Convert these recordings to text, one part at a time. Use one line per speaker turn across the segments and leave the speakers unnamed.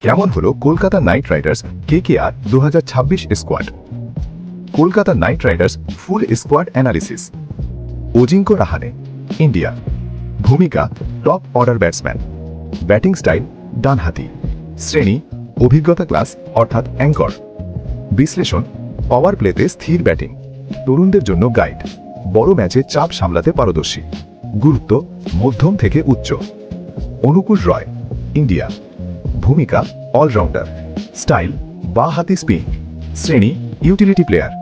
কেমন হলো Kolkata Knight Riders KKR 2026 squad? Kolkata Knight Riders full squad analysis. Ajinkya Rahane, India. ভূমিকা top order batsman. Batting style ডানহাতি। শ্রেণী অভিজ্ঞতা ক্লাস অর্থাৎ অ্যাঙ্কর। বিশ্লেষণ পাওয়ার প্লেতে স্থির ব্যাটিং, তরুণদের জন্য গাইড, বড় ম্যাচে চাপ সামলাতে পারদর্শী। গুরুত্ব মধ্যম থেকে উচ্চ। অনুকূল রয়, ইন্ডিয়া। ভূমিকা অলরাউন্ডার। স্টাইল বা হাতি স্পিন। শ্রেণী ইউটিলিটি প্লেয়ার।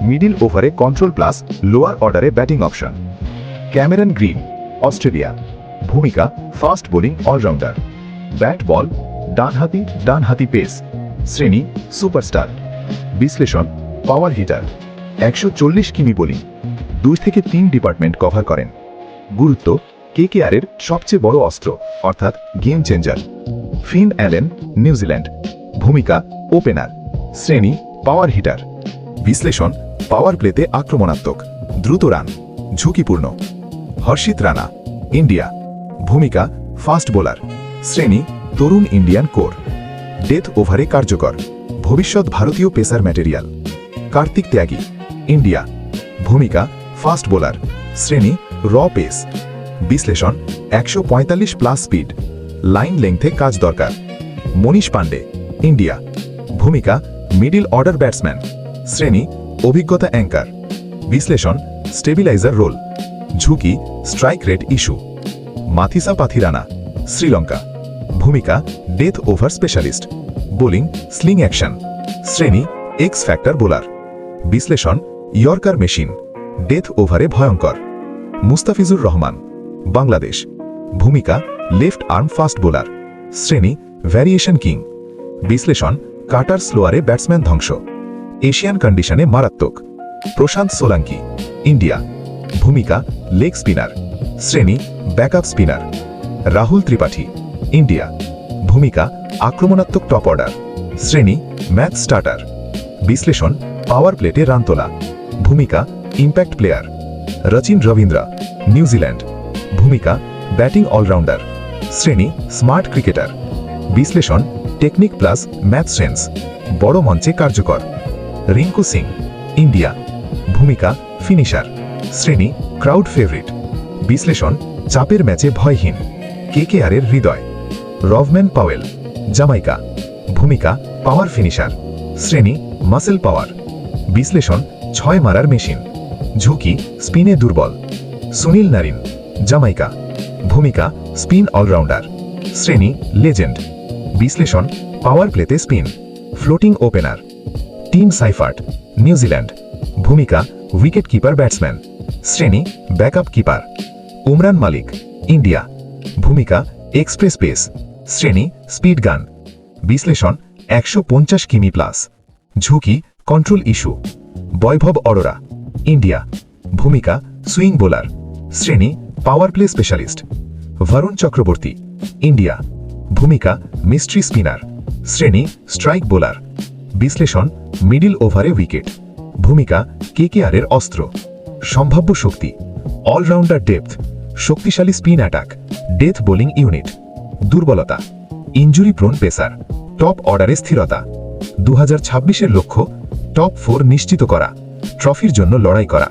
মিডিল ওভারে কন্ট্রোল প্লাস লোয়ার অর্ডারে batting option. Cameron Green, Australia. ভূমিকা fast bowling allrounder. Bat ball ডানহাতি পেস। শ্রেণী সুপারস্টার। বিশ্লেষণ পাওয়ার হিটার। 140 কিমি বোলিং, 2 থেকে 3 ডিপার্টমেন্ট কভার করেন। গুরুত্ব কেকেআরের সবচেয়ে বড় অস্ত্র অর্থাৎ game changer. Finn Allen, New Zealand. ভূমিকা ওপেনার। শ্রেণী পাওয়ার হিটার। বিশ্লেষণ পাওয়ার প্লেতে আক্রমণাত্মক, দ্রুত রান, ঝুঁকিপূর্ণ। হর্ষিত রানা, ইন্ডিয়া। ভূমিকা ফাস্ট বোলার। শ্রেণী তরুণ ইন্ডিয়ান কোর। ডেথ ওভারে কার্যকর, ভবিষ্যৎ ভারতীয় পেসার ম্যাটেরিয়াল। কার্তিক ত্যাগী, ইন্ডিয়া। ভূমিকা ফাস্ট বোলার। শ্রেণী র পেস। বিশ্লেষণ 145 প্লাস স্পিড, লাইন লেংথে কাজ দরকার। মনীষ পান্ডে, ইন্ডিয়া। ভূমিকা মিডিল অর্ডার ব্যাটসম্যান। শ্রেণী অভিজ্ঞতা অ্যাঙ্কার। বিশ্লেষণ স্টেবিলাইজার রোল, ঝুঁকি strike rate issue. Matheesha Pathirana, Sri Lanka. ভূমিকা death over specialist. Bowling sling action. শ্রেণী এক্স ফ্যাক্টর বোলার। বিশ্লেষণ ইয়র্কার মেশিন, ডেথ ওভারে ভয়ঙ্কর। মুস্তাফিজুর রহমান, বাংলাদেশ। ভূমিকা লেফট আর্ম ফাস্ট বোলার। শ্রেণী ভ্যারিয়েশন কিং। বিশ্লেষণ কাটার স্লোয়ারে ব্যাটসম্যান ধ্বংস, এশিয়ান কন্ডিশনে মারাত্মক। প্রশান্ত সোলাঙ্কি, ইন্ডিয়া। ভূমিকা লেগ স্পিনার। শ্রেণী backup spinner. Rahul Tripathi, India. ভূমিকা আক্রমণাত্মক টপ অর্ডার। শ্রেণী ম্যাচ স্টার্টার। বিশ্লেষণ পাওয়ার প্লেটে রান তোলা। ভূমিকা impact player. Rachin Ravindra, New Zealand. ভূমিকা ব্যাটিং অলরাউন্ডার। শ্রেণী স্মার্ট ক্রিকেটার। বিশ্লেষণ টেকনিক প্লাস ম্যাচ সেন্স, বড় মঞ্চে কার্যকর। রিঙ্কু সিং, ইন্ডিয়া। ভূমিকা ফিনিশার। শ্রেণী ক্রাউড ফেভারিট। বিশ্লেষণ চাপের ম্যাচে ভয়হীন, কেকেআরের হৃদয়। Rovman Powell, Jamaica. ভূমিকা পাওয়ার ফিনিশার। শ্রেণী মাসেল পাওয়ার। বিশ্লেষণ 6 মারার মেশিন, ঝুঁকি স্পিনে দুর্বল। Sunil Narine, Jamaica. ভূমিকা স্পিন অলরাউন্ডার। শ্রেণী লেজেন্ড। বিশ্লেষণ পাওয়ার প্লেতে spin, floating opener. Tim Seifert, New Zealand. ভূমিকা উইকেট কিপার ব্যাটসম্যান। শ্রেণী backup keeper. Umran Malik, India. ভূমিকা এক্সপ্রেস পেস। শ্রেণী স্পিড গান। বিশ্লেষণ 150 কিমি প্লাস, ঝুঁকি control issue. Vaibhav Arora, India. ভূমিকা সুইং বোলার। শ্রেণী power play specialist. Varun Chakravarthy, India. ভূমিকা মিস্ট্রি স্পিনার। শ্রেণী স্ট্রাইক বোলার। বিশ্লেষণ মিডিল ওভারে উইকেট। ভূমিকা কেকেআরের অস্ত্র। সম্ভাব্য শক্তি অলরাউন্ডার ডেপথ, শক্তিশালী spin attack, death bowling unit. দুর্বলতা ইঞ্জুরি প্রোন পেসার, টপ অর্ডারে স্থিরতা। 2026-এর লক্ষ্য টপ 4 নিশ্চিত করা, ট্রফির জন্য লড়াই করা।